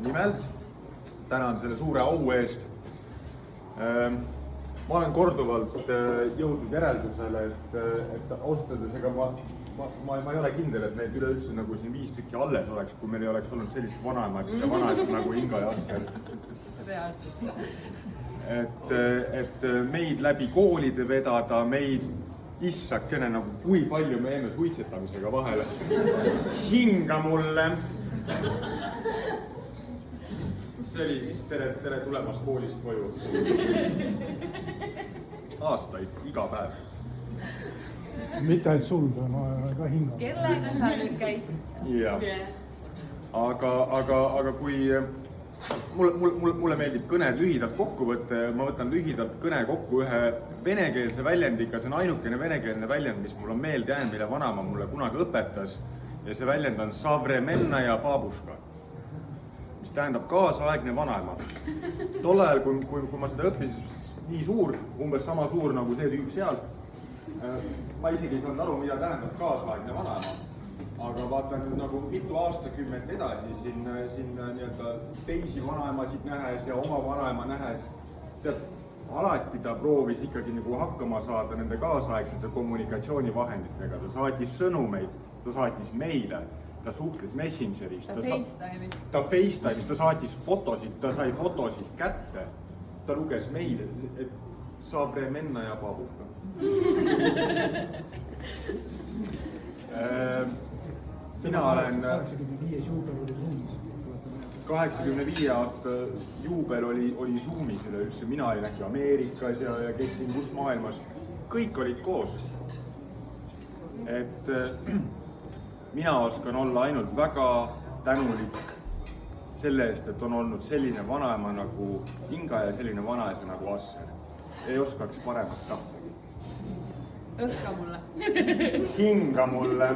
nimel. Tänan selle suure au eest. Ma olen korduvalt jõudnud järeldusele, et ausalt öeldes ega ma ei ole kindel, et neid üleüldse nagu siin 5 tükki alles oleks, kui meil ei oleks olnud sellist vanaemat ja vanaisat nagu Inga ja Asser. Et meid läbi koolide vedada, meid issakene nagu kui palju me jäime suitsetamisega vahele. Hinga mulle. See oli siis tere tulemast koolist koju. Aastaid, iga päev. Mitte ainult sul, ma ka hingan. Kellega sa nüüd käisid seal? Jah. Aga kui mulle meeldib kõne lühidalt kokku võtta, ma võtan lühidalt kõne kokku ühe venekeelse väljendiga, see on ainukene venekeelne väljend, mis mul on meelde jäänud, mille vanaema mulle kunagi õpetas ja see väljend on savremenna ja babuška, mis tähendab kaasaegne vanaema. Tol ajal, kui ma seda õppisin, nii suur, umbes sama suur nagu see tüüp seal, ma isegi ei saanud aru, mida tähendab kaasaegne vanaema. Aga vaatan nüüd nagu mitu aastakümmet edasi siin nii-öelda teisi vanaemasid nähes ja oma vanaema nähes. Tead, alati ta proovis ikkagi nagu hakkama saada nende kaasaegsete kommunikatsioonivahenditega. Ta saatis sõnumeid, ta saatis meile, ta suhtles Messengeris. Ta FaceTime'is, ta saatis fotosid, ta sai fotosid kätte. Ta luges meile, et savremenna ja babuška. Mina olen 85 juubel oli Zoomis. 85 aasta juubel oli Zoomis üleüldse. Mina olin äkki Ameerikas ja kes siin kus maailmas. Kõik olid koos. Et mina oskan olla ainult väga tänulik selle eest, et on olnud selline vanaema nagu Inga ja selline vanaisa nagu Asser. Ei oskaks paremat tahtagi. Õhka mulle. Hinga mulle.